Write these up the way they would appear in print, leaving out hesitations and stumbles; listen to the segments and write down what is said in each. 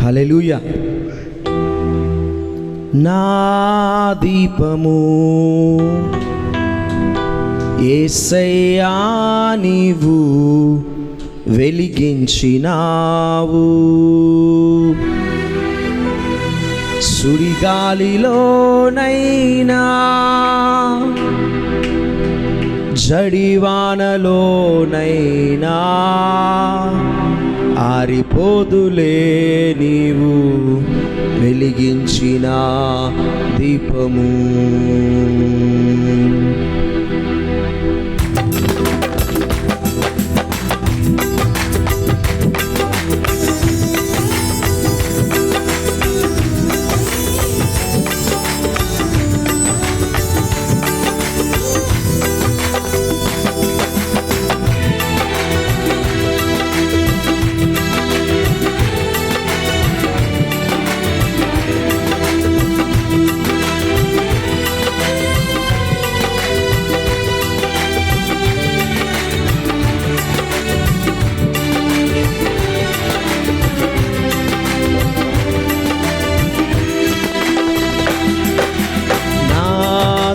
హల్లెలూయా. నా దీపము యేసయ్యా నీవు వెలిగించినావు, సుడిగాలిలోనైనా జడివానలోనైనా ఆరిపోదులే నీవు వెలిగించిన దీపము.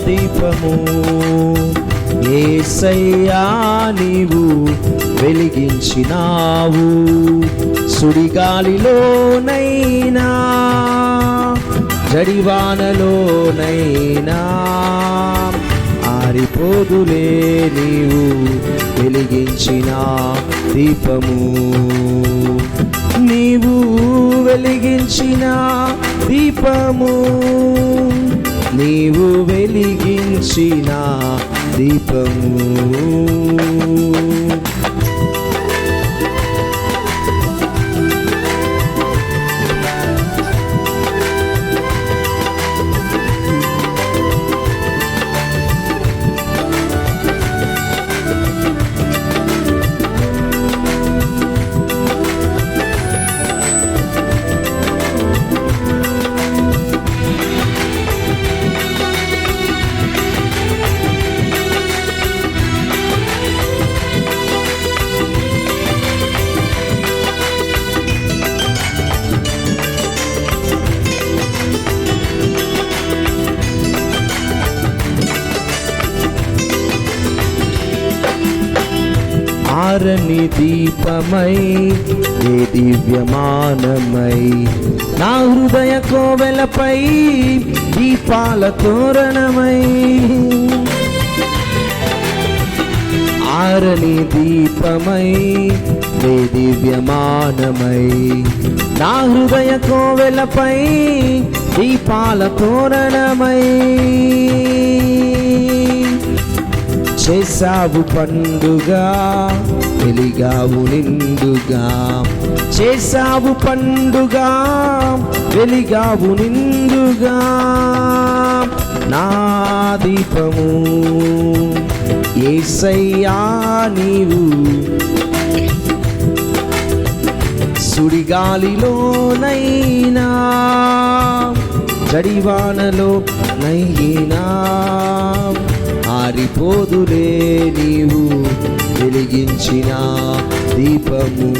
దీపము యేసయ్యా నీవు వెలిగించినావు, సుడిగాలిలోనైనా జడివానలోనైనా ఆరిపోదులే నీవు వెలిగించిన దీపము. నీవు వెలిగించిన దీపము, నీవు వెలిగించిన దీపము. ఆరని దీపమై ఏ దివ్యమానమై నా హృదయ కోవెలపై దీపాల తోరణమై. ఆరని దీపమై ఏ దివ్యమానమై నా హృదయ కోవెలపై దీపాల తోరణమై. చేసావు పండుగ వెలిగావు నిండుగా, చేసావు పండుగ వెలిగావు నిండుగా. నా దీపము యేసయ్యా నీవు, సుడిగాలిలోనైనా జడివానలోనైనా ఆరిపోదులే నీవు వెలిగించిన దీపము.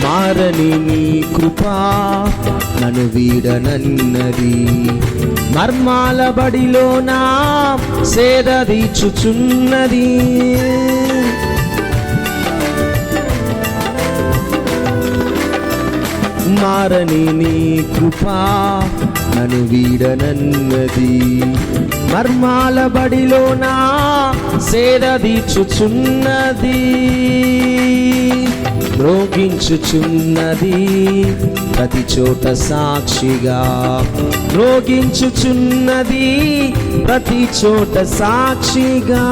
మారని నీ కృపా నన్ను వీడనన్నది, మర్మాల బడిలో నా సేద తీర్చుచున్నది. మారని నీ కృపా నన్ను వీడనన్నది, మర్మాల బడిలో నా సేద తీర్చుచున్నది. రోగించుచున్నది ప్రతి చోట సాక్షిగా, రోగించుచున్నది ప్రతి చోట సాక్షిగా.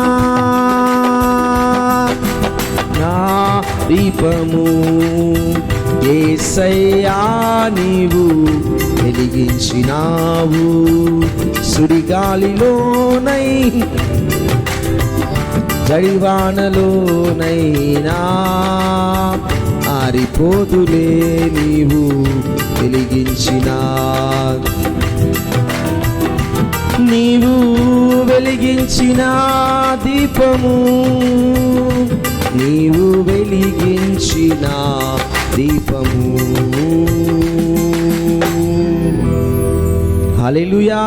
దీపము. యేసయ్యా నీవు వెలిగించినావు, సుడిగాలిలోనై జడివానలోనైనా ఆరిపోదులే నీవు వెలిగించిన. నీవు వెలిగించిన దీపము, నీవు వెలిగించిన దీపము. హల్లెలూయా.